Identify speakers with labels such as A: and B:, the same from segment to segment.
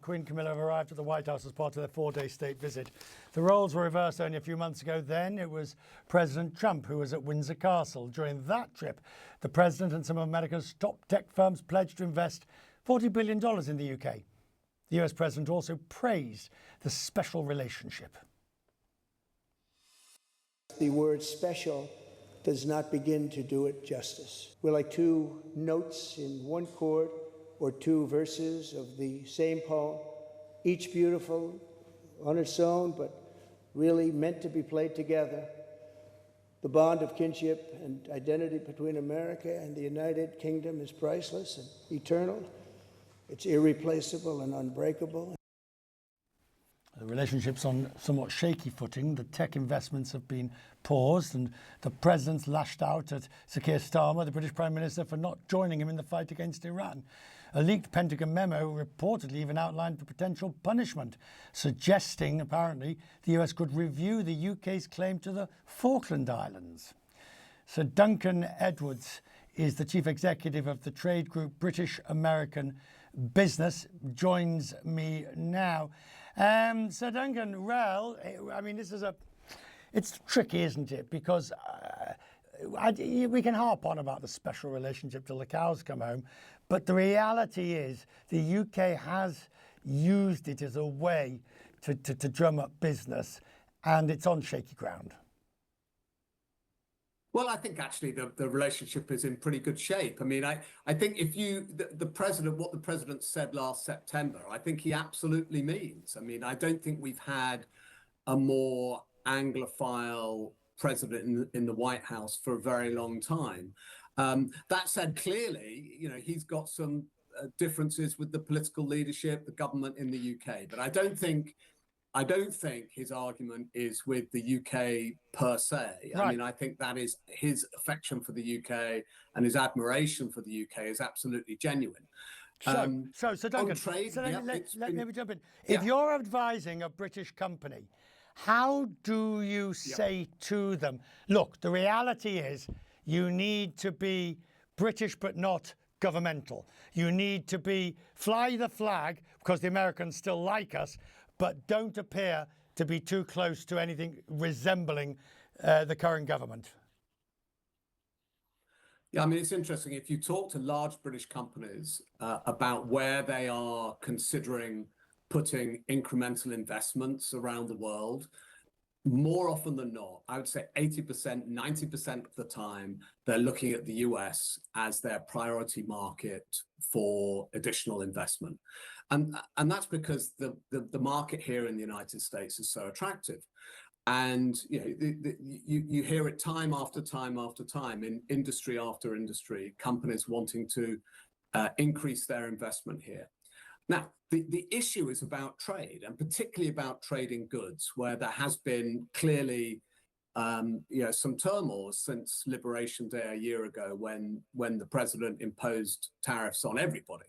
A: Queen Camilla have arrived at the White House as part of their 4-day state visit. The roles were reversed only a few months ago. Then it was President Trump who was at Windsor Castle. During that trip, the president and some of America's top tech firms pledged to invest $40 billion in the UK. The US president also praised the special relationship.
B: The word special does not begin to do it justice. We're like two notes in one chord or two verses of the same poem, each beautiful on its own, but really meant to be played together. The bond of kinship and identity between America and the United Kingdom is priceless and eternal. It's irreplaceable and unbreakable.
A: The relationship's on somewhat shaky footing. The tech investments have been paused, and the president's lashed out at Sir Keir Starmer, the British Prime Minister, for not joining him in the fight against Iran. A leaked Pentagon memo reportedly even outlined the potential punishment, suggesting, apparently, the US could review the UK's claim to the Falkland Islands. Sir Duncan Edwards is the chief executive of the trade group British American Business, joins me now. So Duncan, well, I mean, it's tricky, isn't it? Because we can harp on about the special relationship till the cows come home, but the reality is the UK has used it as a way to drum up business, and it's on shaky ground.
C: Well, I think actually the relationship is in pretty good shape. I mean, I think if the president, what the president said last September, I think he absolutely means. I mean, I don't think we've had a more Anglophile president in the White House for a very long time. That said, clearly, he's got some differences with the political leadership, the government in the UK, but I don't think his argument is with the UK per se. Right. I mean, I think that is his affection for the UK and his admiration for the UK is absolutely genuine.
A: So Duncan,
C: trade,
A: let me jump in. If you're advising a British company, how do you say to them, look, the reality is you need to be British but not governmental. You need to fly the flag because the Americans still like us, but don't appear to be too close to anything resembling the current government?
C: Yeah, I mean, it's interesting. If you talk to large British companies about where they are considering putting incremental investments around the world, more often than not, I would say 80%, 90% of the time, they're looking at the US as their priority market for additional investment. And that's because the market here in the United States is so attractive. And you hear it time after time after time in industry after industry, companies wanting to increase their investment here. Now, the issue is about trade, and particularly about trading goods, where there has been clearly some turmoil since Liberation Day a year ago when the president imposed tariffs on everybody.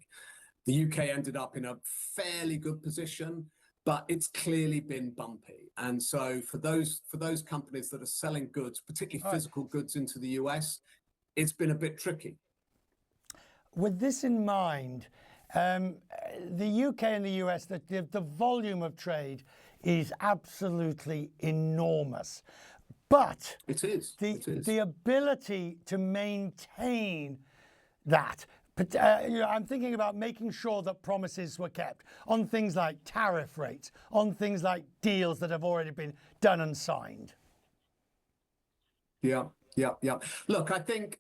C: The UK ended up in a fairly good position, but it's clearly been bumpy. And so for those companies that are selling goods, particularly physical goods into the US, it's been a bit tricky.
A: With this in mind, the UK and the US, the volume of trade is absolutely enormous. But
C: it is.
A: The ability to maintain that, I'm thinking about making sure that promises were kept on things like tariff rates, on things like deals that have already been done and signed.
C: Yeah. Look, I think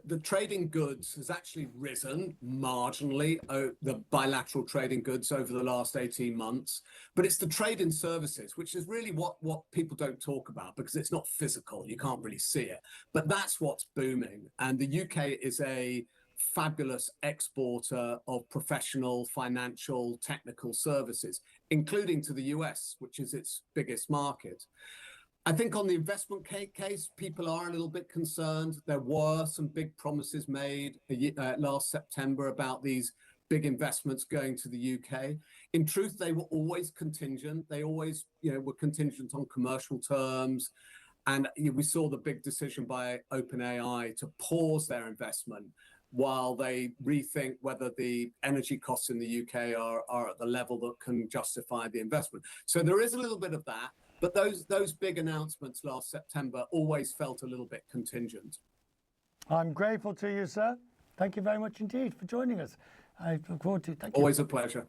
C: the trading goods has actually risen marginally, the bilateral trading goods over the last 18 months. But it's the trade in services, which is really what people don't talk about because it's not physical. You can't really see it. But that's what's booming. And the UK is a fabulous exporter of professional, financial, technical services, including to the US, which is its biggest market. I think on the investment case, people are a little bit concerned. There were some big promises made last September about these big investments going to the UK. In truth, they were always contingent. They always, were contingent on commercial terms. And we saw the big decision by OpenAI to pause their investment while they rethink whether the energy costs in the UK are at the level that can justify the investment. So there is a little bit of that, but those big announcements last September always felt a little bit contingent.
A: I'm grateful to you, sir. Thank you very much indeed for joining us. I look forward to it. Thank you.
C: Always a pleasure.